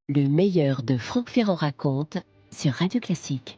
Le meilleur de Franck Ferrand raconte sur Radio Classique.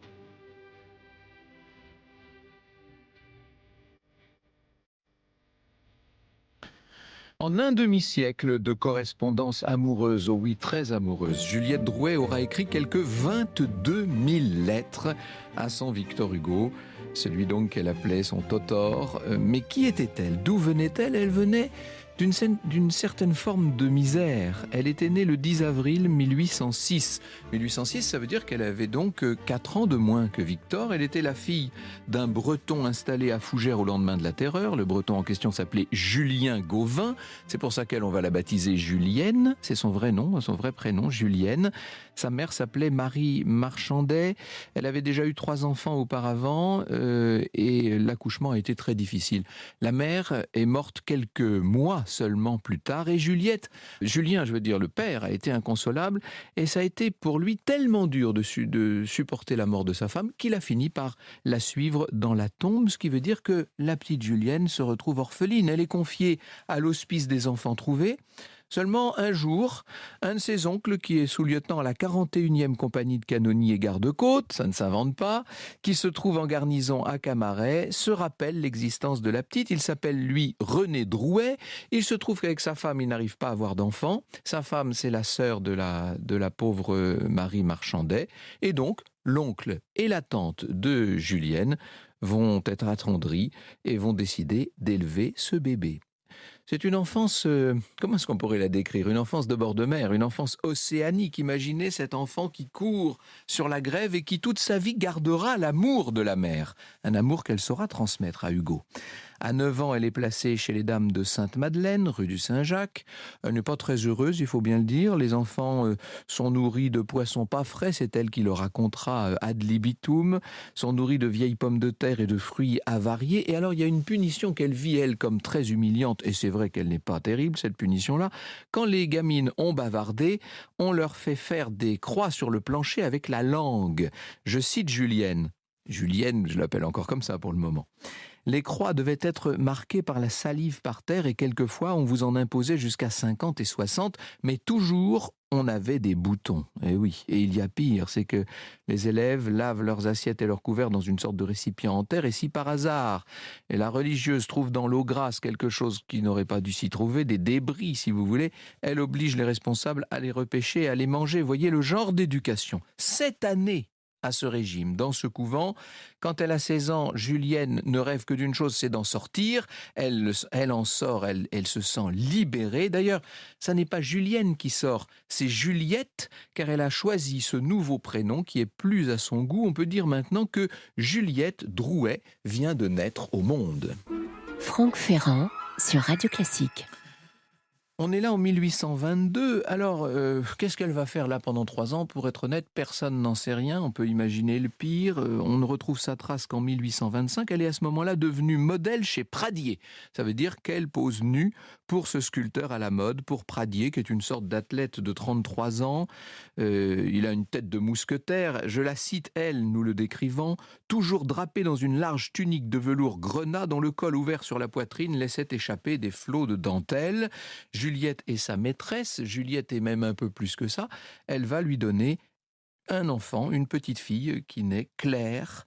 En un demi-siècle de correspondance amoureuse, oh oui, très amoureuse, Juliette Drouet aura écrit quelques 22 000 lettres à son Victor Hugo, celui donc qu'elle appelait son Totor. Mais qui était-elle? D'où venait-elle? Elle venait d'une certaine forme de misère. Elle était née le 10 avril 1806. 1806, ça veut dire qu'elle avait donc 4 ans de moins que Victor. Elle était la fille d'un breton installé à Fougères au lendemain de la Terreur. Le breton en question s'appelait Julien Gauvin. C'est pour ça on va la baptiser Julienne. C'est son vrai nom, son vrai prénom, Julienne. Sa mère s'appelait Marie Marchandet. Elle avait déjà eu 3 enfants auparavant et l'accouchement a été très difficile. La mère est morte quelques mois seulement plus tard et Julien, je veux dire le père, a été inconsolable et ça a été pour lui tellement dur de supporter la mort de sa femme qu'il a fini par la suivre dans la tombe, ce qui veut dire que la petite Julienne se retrouve orpheline. Elle est confiée à l'hospice des enfants trouvés. Seulement un jour, un de ses oncles, qui est sous-lieutenant à la 41e compagnie de canonniers et garde-côtes, ça ne s'invente pas, qui se trouve en garnison à Camaret, se rappelle l'existence de la petite. Il s'appelle, lui, René Drouet. Il se trouve qu'avec sa femme, il n'arrive pas à avoir d'enfant. Sa femme, c'est la sœur de la pauvre Marie Marchandet. Et donc, l'oncle et la tante de Julienne vont être attendris et vont décider d'élever ce bébé. C'est une enfance, comment est-ce qu'on pourrait la décrire? Une enfance de bord de mer, une enfance océanique. Imaginez cet enfant qui court sur la grève et qui toute sa vie gardera l'amour de la mer. Un amour qu'elle saura transmettre à Hugo. À 9 ans, elle est placée chez les dames de Sainte-Madeleine, rue du Saint-Jacques. Elle n'est pas très heureuse, il faut bien le dire. Les enfants sont nourris de poissons pas frais, c'est elle qui le racontera ad libitum. Sont nourris de vieilles pommes de terre et de fruits avariés. Et alors, il y a une punition qu'elle vit, elle, comme très humiliante. Et c'est vrai qu'elle n'est pas terrible, cette punition-là. Quand les gamines ont bavardé, on leur fait faire des croix sur le plancher avec la langue. Je cite Julienne. Julienne, je l'appelle encore comme ça pour le moment. Les croix devaient être marquées par la salive par terre et quelquefois on vous en imposait jusqu'à 50 et 60, mais toujours on avait des boutons. Et oui, et il y a pire, c'est que les élèves lavent leurs assiettes et leurs couverts dans une sorte de récipient en terre et si par hasard et la religieuse trouve dans l'eau grasse quelque chose qui n'aurait pas dû s'y trouver, des débris si vous voulez, elle oblige les responsables à les repêcher et à les manger. Voyez le genre d'éducation. Cette année à ce régime, dans ce couvent. Quand elle a 16 ans, Julienne ne rêve que d'une chose, c'est d'en sortir. Elle en sort, elle se sent libérée. D'ailleurs, ça n'est pas Julienne qui sort, c'est Juliette, car elle a choisi ce nouveau prénom qui est plus à son goût. On peut dire maintenant que Juliette Drouet vient de naître au monde. Franck Ferrand sur Radio Classique. On est là en 1822, alors qu'est-ce qu'elle va faire là pendant 3 ans? Pour être honnête, personne n'en sait rien, on peut imaginer le pire. On ne retrouve sa trace qu'en 1825, elle est à ce moment-là devenue modèle chez Pradier. Ça veut dire qu'elle pose nue pour ce sculpteur à la mode, pour Pradier, qui est une sorte d'athlète de 33 ans. Il a une tête de mousquetaire, je la cite, elle, nous le décrivant, toujours drapé dans une large tunique de velours grenat dont le col ouvert sur la poitrine laissait échapper des flots de dentelle. Juliette est sa maîtresse, Juliette est même un peu plus que ça, elle va lui donner un enfant, une petite fille qui naît Claire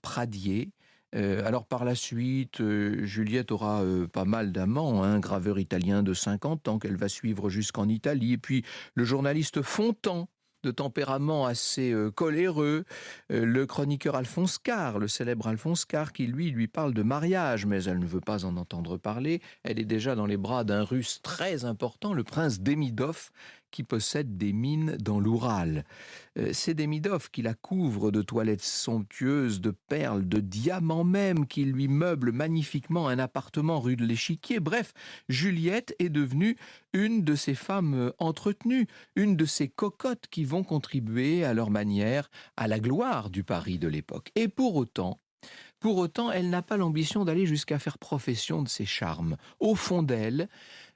Pradier. Alors par la suite, Juliette aura pas mal d'amants, un graveur italien de 50 ans qu'elle va suivre jusqu'en Italie, et puis le journaliste Fontan, de tempérament assez coléreux, le chroniqueur Alphonse Karr, le célèbre Alphonse Karr, qui lui parle de mariage, mais elle ne veut pas en entendre parler. Elle est déjà dans les bras d'un Russe très important, le prince Demidov, qui possède des mines dans l'Oural. C'est Demidov qui la couvre de toilettes somptueuses, de perles, de diamants même, qui lui meuble magnifiquement un appartement rue de l'Échiquier. Bref, Juliette est devenue une de ces femmes entretenues, une de ces cocottes qui vont contribuer à leur manière à la gloire du Paris de l'époque. Et pour autant, elle n'a pas l'ambition d'aller jusqu'à faire profession de ses charmes. Au fond d'elle,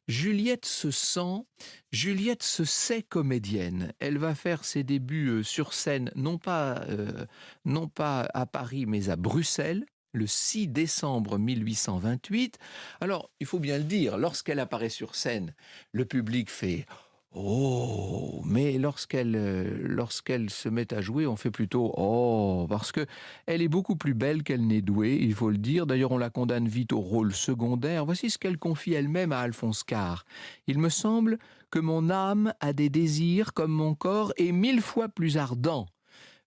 Juliette se sait comédienne. Elle va faire ses débuts sur scène, non pas à Paris, mais à Bruxelles, le 6 décembre 1828. Alors, il faut bien le dire, lorsqu'elle apparaît sur scène, le public fait Oh, mais lorsqu'elle se met à jouer, on fait plutôt oh, parce que elle est beaucoup plus belle qu'elle n'est douée, il faut le dire. D'ailleurs, on la condamne vite au rôle secondaire. Voici ce qu'elle confie elle-même à Alphonse Karr. Il me semble que mon âme a des désirs comme mon corps est 1000 fois plus ardent.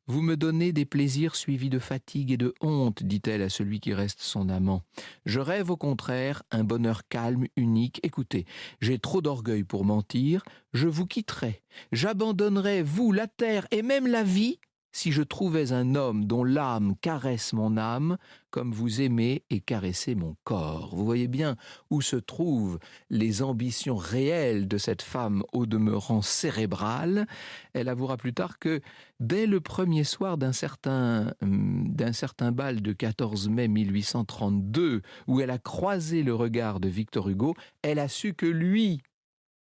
Vous me donnez des plaisirs suivis de fatigue et de honte, dit-elle à celui qui reste son amant. Je rêve au contraire un bonheur calme, unique. Écoutez, j'ai trop d'orgueil pour mentir, je vous quitterai. J'abandonnerai, vous, la terre et même la vie, si je trouvais un homme dont l'âme caresse mon âme, comme vous aimez et caressez mon corps. Vous voyez bien où se trouvent les ambitions réelles de cette femme au demeurant cérébrale. Elle avouera plus tard que dès le premier soir d'un certain bal de 14 mai 1832, où elle a croisé le regard de Victor Hugo, elle a su que lui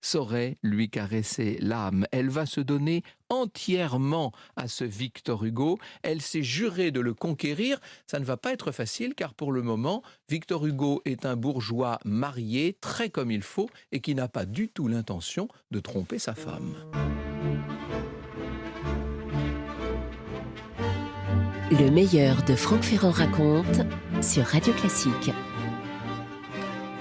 saurait lui caresser l'âme. Elle va se donner entièrement à ce Victor Hugo. Elle s'est jurée de le conquérir. Ça ne va pas être facile car pour le moment, Victor Hugo est un bourgeois marié, très comme il faut, et qui n'a pas du tout l'intention de tromper sa femme. Le meilleur de Franck Ferrand raconte sur Radio Classique.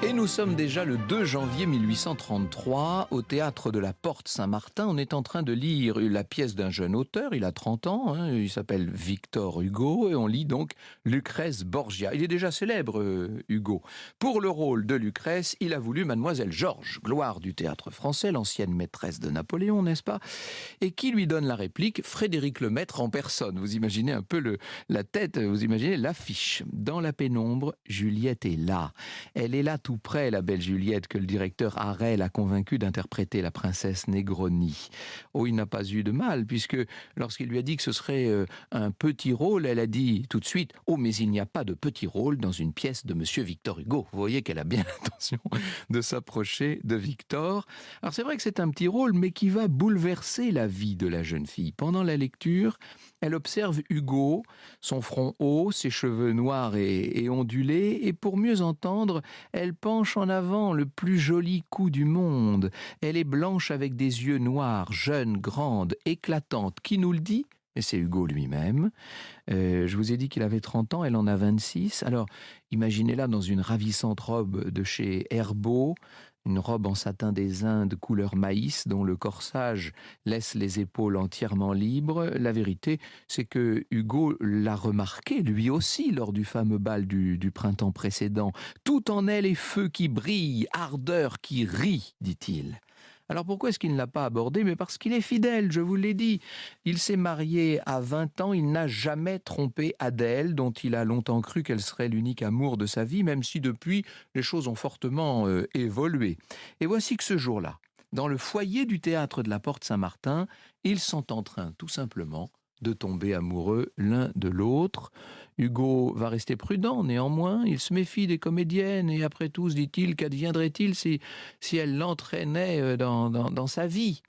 Et nous sommes déjà le 2 janvier 1833 au théâtre de la Porte Saint-Martin. On est en train de lire la pièce d'un jeune auteur, il a 30 ans, il s'appelle Victor Hugo et on lit donc Lucrèce Borgia. Il est déjà célèbre, Hugo. Pour le rôle de Lucrèce, il a voulu Mademoiselle Georges, gloire du théâtre français, l'ancienne maîtresse de Napoléon, n'est-ce pas? Et qui lui donne la réplique? Frédéric Lemaître en personne. Vous imaginez un peu la tête, vous imaginez l'affiche. Dans la pénombre, Juliette est là. Elle est là tout près, la belle Juliette, que le directeur Harel a convaincu d'interpréter la princesse Negroni. Oh, il n'a pas eu de mal, puisque lorsqu'il lui a dit que ce serait un petit rôle, elle a dit tout de suite « Oh, mais il n'y a pas de petit rôle dans une pièce de Monsieur Victor Hugo ». Vous voyez qu'elle a bien l'intention de s'approcher de Victor. Alors c'est vrai que c'est un petit rôle, mais qui va bouleverser la vie de la jeune fille. Pendant la lecture, elle observe Hugo, son front haut, ses cheveux noirs et ondulés, et pour mieux entendre, elle penche en avant le plus joli cou du monde. Elle est blanche avec des yeux noirs, jeune, grande, éclatante. Qui nous le dit ? Mais c'est Hugo lui-même. Je vous ai dit qu'il avait 30 ans, elle en a 26. Alors, imaginez-la dans une ravissante robe de chez Herbaut, une robe en satin des Indes couleur maïs dont le corsage laisse les épaules entièrement libres. La vérité, c'est que Hugo l'a remarqué lui aussi lors du fameux bal du printemps précédent. Tout en elle est feu qui brille, ardeur qui rit, dit-il. Alors pourquoi est-ce qu'il ne l'a pas abordé? Mais parce qu'il est fidèle, je vous l'ai dit. Il s'est marié à 20 ans, il n'a jamais trompé Adèle, dont il a longtemps cru qu'elle serait l'unique amour de sa vie, même si depuis, les choses ont fortement évolué. Et voici que ce jour-là, dans le foyer du théâtre de la Porte Saint-Martin, ils sont en train, tout simplement, de tomber amoureux l'un de l'autre. Hugo va rester prudent, néanmoins, il se méfie des comédiennes, et après tout, se dit-il, qu'adviendrait-il si elle l'entraînait dans sa vie?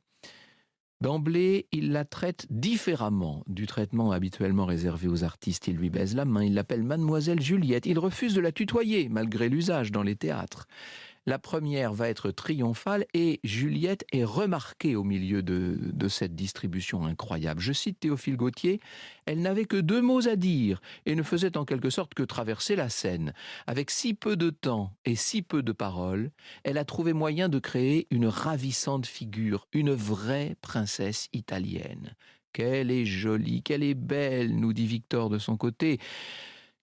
D'emblée, il la traite différemment du traitement habituellement réservé aux artistes. Il lui baise la main, il l'appelle Mademoiselle Juliette, il refuse de la tutoyer, malgré l'usage dans les théâtres. La première va être triomphale et Juliette est remarquée au milieu de cette distribution incroyable. Je cite Théophile Gautier, « Elle n'avait que 2 mots à dire et ne faisait en quelque sorte que traverser la scène. Avec si peu de temps et si peu de paroles, elle a trouvé moyen de créer une ravissante figure, une vraie princesse italienne. Qu'elle est jolie, qu'elle est belle, nous dit Victor de son côté.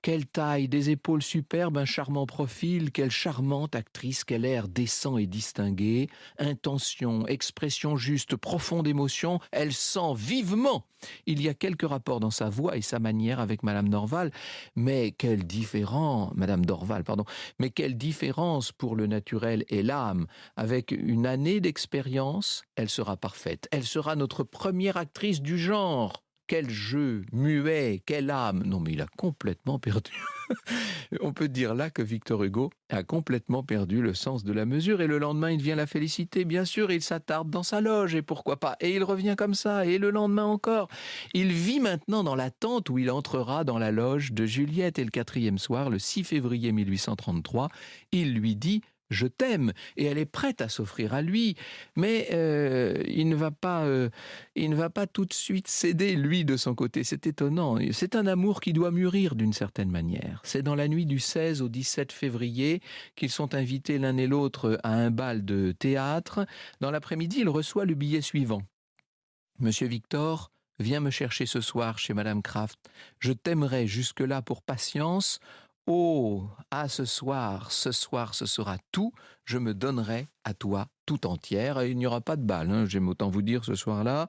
Quelle taille, des épaules superbes, un charmant profil, quelle charmante actrice, quel air décent et distingué, intention, expression juste, profonde émotion, elle sent vivement. Il y a quelques rapports dans sa voix et sa manière avec Madame Dorval, mais quelle différence, Madame Dorval, pardon, mais quelle différence pour le naturel et l'âme. Avec une année d'expérience, elle sera parfaite. Elle sera notre première actrice du genre. Quel jeu, muet, quelle âme. Non mais il a complètement perdu. On peut dire là que Victor Hugo a complètement perdu le sens de la mesure et le lendemain il vient la féliciter. Bien sûr, il s'attarde dans sa loge et pourquoi pas. Et il revient comme ça et le lendemain encore. Il vit maintenant dans l'attente où il entrera dans la loge de Juliette et le 4e soir, le 6 février 1833, il lui dit je t'aime, et elle est prête à s'offrir à lui, mais il ne va pas tout de suite céder, lui, de son côté. C'est étonnant. C'est un amour qui doit mûrir d'une certaine manière. C'est dans la nuit du 16 au 17 février qu'ils sont invités l'un et l'autre à un bal de théâtre. Dans l'après-midi, il reçoit le billet suivant. Monsieur Victor, viens me chercher ce soir chez Madame Kraft. Je t'aimerai jusque-là pour patience. Oh, ce soir, ce sera tout. Je me donnerai à toi tout entière. Et il n'y aura pas de bal, hein, j'aime autant vous dire ce soir-là.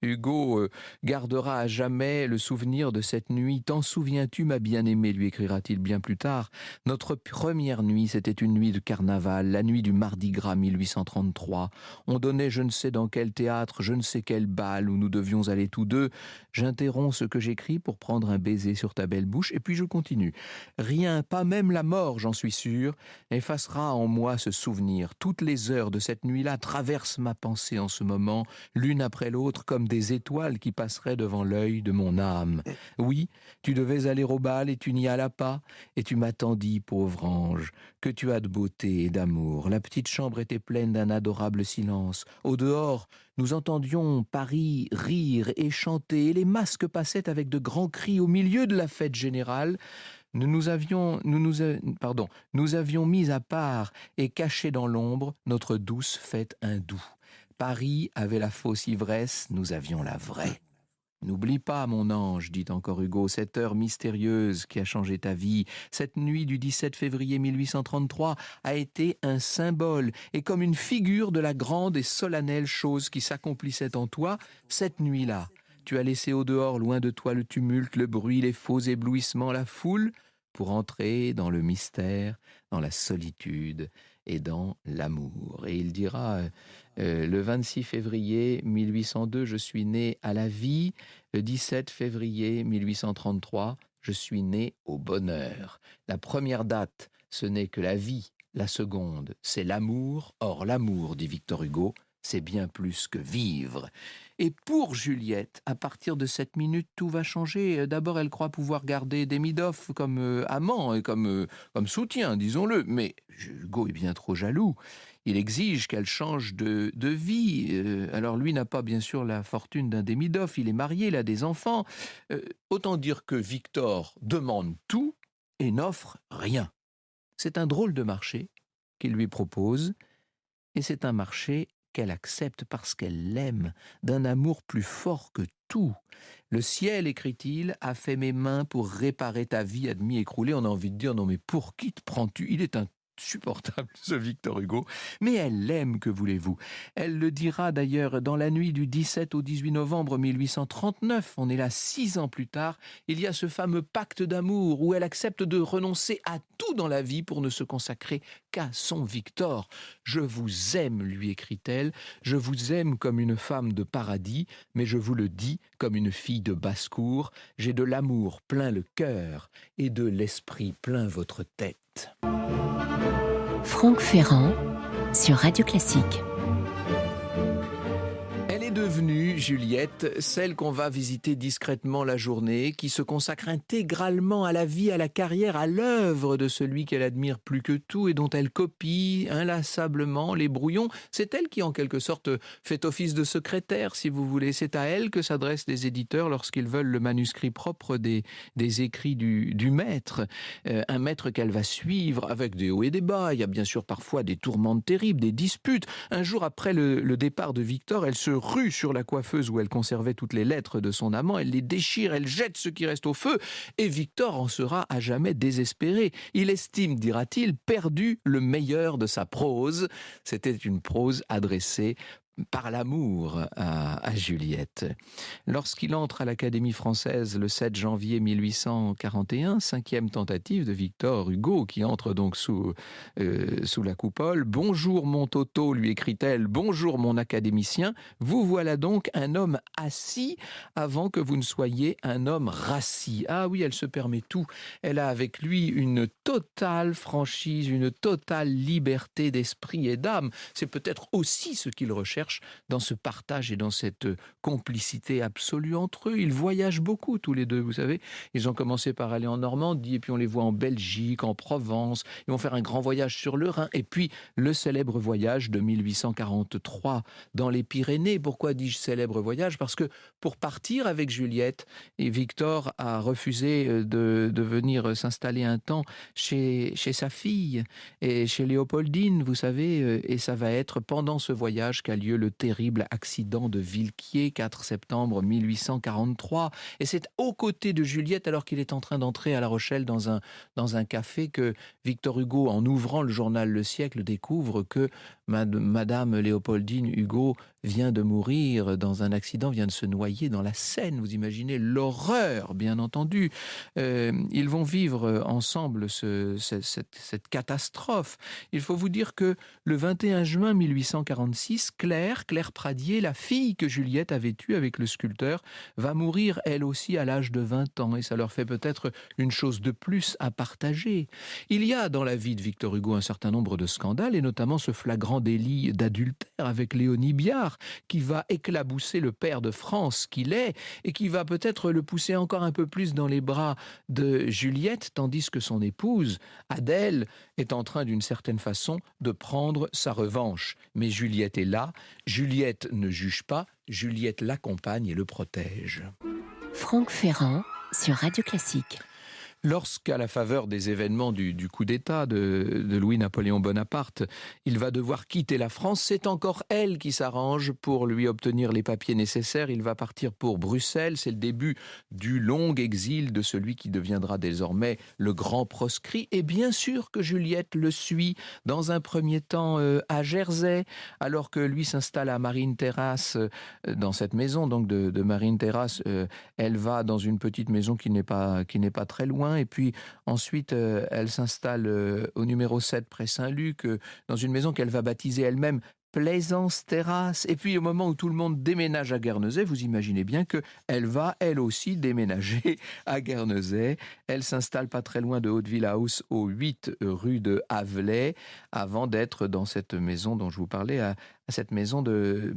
Hugo gardera à jamais le souvenir de cette nuit. T'en souviens-tu, ma bien-aimée, lui écrira-t-il bien plus tard. Notre première nuit, c'était une nuit de carnaval, la nuit du Mardi Gras 1833. On donnait je ne sais dans quel théâtre, je ne sais quel bal où nous devions aller tous deux. J'interromps ce que j'écris pour prendre un baiser sur ta belle bouche, et puis je continue. Rien, pas même la mort, j'en suis sûr, effacera en moi ce souvenir. Toutes les heures de cette nuit-là traversent ma pensée en ce moment, l'une après l'autre, comme des étoiles qui passeraient devant l'œil de mon âme. Oui, tu devais aller au bal et tu n'y allas pas, et tu m'attendis, pauvre ange, que tu as de beauté et d'amour. La petite chambre était pleine d'un adorable silence. Au dehors, nous entendions Paris rire et chanter, et les masques passaient avec de grands cris au milieu de la fête générale. Nous avions mis à part et caché dans l'ombre notre douce fête hindoue. Paris avait la fausse ivresse, nous avions la vraie. N'oublie pas, mon ange, dit encore Hugo, cette heure mystérieuse qui a changé ta vie. Cette nuit du 17 février 1833 a été un symbole et comme une figure de la grande et solennelle chose qui s'accomplissait en toi cette nuit-là. Tu as laissé au dehors, loin de toi, le tumulte, le bruit, les faux éblouissements, la foule, pour entrer dans le mystère, dans la solitude et dans l'amour. Et il dira, le 26 février 1802, je suis né à la vie. Le 17 février 1833, je suis né au bonheur. La première date, ce n'est que la vie. La seconde, c'est l'amour. Or, l'amour, dit Victor Hugo, c'est bien plus que vivre. Et pour Juliette, à partir de cette minute, tout va changer. D'abord, elle croit pouvoir garder Demidov comme amant et comme soutien, disons-le. Mais Hugo est bien trop jaloux. Il exige qu'elle change de vie. Alors lui n'a pas bien sûr la fortune d'un Demidov. Il est marié, il a des enfants. Autant dire que Victor demande tout et n'offre rien. C'est un drôle de marché qu'il lui propose. Et c'est un marché qu'elle accepte parce qu'elle l'aime, d'un amour plus fort que tout. Le ciel, écrit-il, a fait mes mains pour réparer ta vie à demi écroulée. On a envie de dire, non mais pour qui te prends-tu ? Il est insupportable, ce Victor Hugo. Mais elle l'aime, que voulez-vous ? Elle le dira d'ailleurs dans la nuit du 17 au 18 novembre 1839. On est là 6 ans plus tard. Il y a ce fameux pacte d'amour où elle accepte de renoncer à tout dans la vie pour ne se consacrer qu'à son Victor. Je vous aime, lui écrit-elle. Je vous aime comme une femme de paradis, mais je vous le dis comme une fille de basse-cour. J'ai de l'amour plein le cœur et de l'esprit plein votre tête. Franck Ferrand sur Radio Classique. Elle est devenue, Juliette, celle qu'on va visiter discrètement la journée, qui se consacre intégralement à la vie, à la carrière, à l'œuvre de celui qu'elle admire plus que tout et dont elle copie inlassablement les brouillons. C'est elle qui, en quelque sorte, fait office de secrétaire, si vous voulez. C'est à elle que s'adressent les éditeurs lorsqu'ils veulent le manuscrit propre des écrits du maître. Un maître qu'elle va suivre avec des hauts et des bas. Il y a bien sûr parfois des tourmentes terribles, des disputes. Un jour après le départ de Victor, elle se rue sur la coiffeuse où elle conservait toutes les lettres de son amant, elle les déchire, elle jette ce qui reste au feu, et Victor en sera à jamais désespéré. Il estime, dira-t-il, perdu le meilleur de sa prose. C'était une prose adressée par l'amour à Juliette. Lorsqu'il entre à l'Académie française le 7 janvier 1841, 5e tentative de Victor Hugo, qui entre donc sous la coupole. « Bonjour mon Toto », lui écrit-elle, « bonjour mon académicien, vous voilà donc un homme assis avant que vous ne soyez un homme rassis. » Ah oui, elle se permet tout. Elle a avec lui une totale franchise, une totale liberté d'esprit et d'âme. C'est peut-être aussi ce qu'il recherche recherche, dans ce partage et dans cette complicité absolue entre eux. Ils voyagent beaucoup tous les deux, vous savez. Ils ont commencé par aller en Normandie, et puis on les voit en Belgique, en Provence. Ils vont faire un grand voyage sur le Rhin, et puis le célèbre voyage de 1843 dans les Pyrénées. Pourquoi dis-je célèbre voyage? Parce que pour partir avec Juliette, et Victor a refusé de venir s'installer un temps chez sa fille et chez Léopoldine, vous savez, et ça va être pendant ce voyage qu'a lieu le terrible accident de Villequier, 4 septembre 1843. Et c'est aux côtés de Juliette, alors qu'il est en train d'entrer à La Rochelle dans un café, que Victor Hugo, en ouvrant le journal Le Siècle, découvre que Madame Léopoldine Hugo vient de mourir dans un accident, vient de se noyer dans la Seine. Vous imaginez l'horreur, bien entendu. Ils vont vivre ensemble cette catastrophe. Il faut vous dire que le 21 juin 1846, Claire Pradier, la fille que Juliette avait eue avec le sculpteur, va mourir elle aussi à l'âge de 20 ans, et ça leur fait peut-être une chose de plus à partager. Il y a dans la vie de Victor Hugo un certain nombre de scandales, et notamment ce flagrant délit d'adultère avec Léonie Biard, qui va éclabousser le père de France qu'il est, et qui va peut-être le pousser encore un peu plus dans les bras de Juliette, tandis que son épouse, Adèle, est en train d'une certaine façon de prendre sa revanche. Mais Juliette est là, Juliette ne juge pas, Juliette l'accompagne et le protège. Franck Ferrand sur Radio Classique. Lorsqu'à la faveur des événements du coup d'État de Louis-Napoléon Bonaparte, il va devoir quitter la France, c'est encore elle qui s'arrange pour lui obtenir les papiers nécessaires. Il va partir pour Bruxelles, c'est le début du long exil de celui qui deviendra désormais le grand proscrit. Et bien sûr que Juliette le suit dans un premier temps à Jersey, alors que lui s'installe à Marine Terrasse, dans cette maison donc de Marine Terrasse. Elle va dans une petite maison qui n'est pas très loin. Et puis ensuite, elle s'installe au numéro 7 près Saint-Luc, dans une maison qu'elle va baptiser elle-même Plaisance Terrasse. Et puis au moment où tout le monde déménage à Guernesey, vous imaginez bien qu'elle va elle aussi déménager à Guernesey. Elle s'installe pas très loin de Hauteville House, au 8 rue de Havelet, avant d'être dans cette maison dont je vous parlais, à cette maison de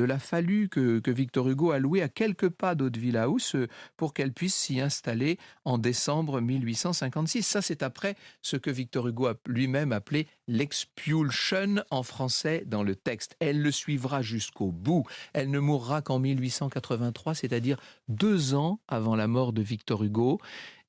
la Fallu que Victor Hugo a louée à quelques pas d'Hauteville House pour qu'elle puisse s'y installer en décembre 1856. Ça, c'est après ce que Victor Hugo a lui-même appelé l'expulsion en français dans le texte. Elle le suivra jusqu'au bout. Elle ne mourra qu'en 1883, c'est-à-dire 2 ans avant la mort de Victor Hugo.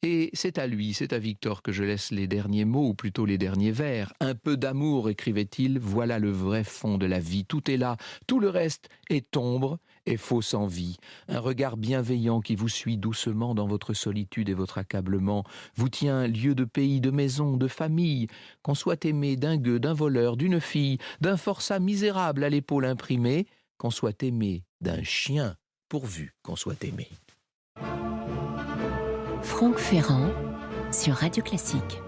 Et c'est à lui, c'est à Victor que je laisse les derniers mots, ou plutôt les derniers vers. Un peu d'amour, écrivait-il, voilà le vrai fond de la vie. Tout est là, tout le reste est ombre et fausse envie. Un regard bienveillant qui vous suit doucement dans votre solitude et votre accablement, vous tient lieu de pays, de maison, de famille. Qu'on soit aimé d'un gueux, d'un voleur, d'une fille, d'un forçat misérable à l'épaule imprimée, qu'on soit aimé d'un chien, pourvu qu'on soit aimé. Franck Ferrand sur Radio Classique.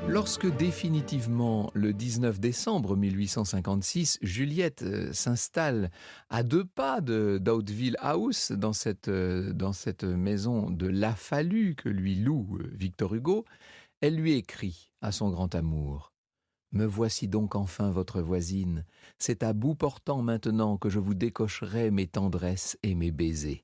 Lorsque définitivement, le 19 décembre 1856, Juliette s'installe à 2 pas d'Hauteville House, dans cette maison de La Fallu que lui loue Victor Hugo, elle lui écrit à son grand amour: « Me voici donc enfin votre voisine. C'est à bout portant maintenant que je vous décocherai mes tendresses et mes baisers.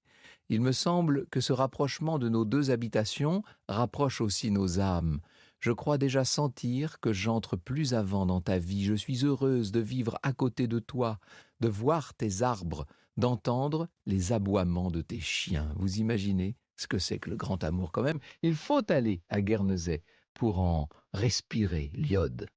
Il me semble que ce rapprochement de nos 2 habitations rapproche aussi nos âmes. Je crois déjà sentir que j'entre plus avant dans ta vie. Je suis heureuse de vivre à côté de toi, de voir tes arbres, d'entendre les aboiements de tes chiens. » Vous imaginez ce que c'est que le grand amour quand même. Il faut aller à Guernesey pour en respirer l'iode.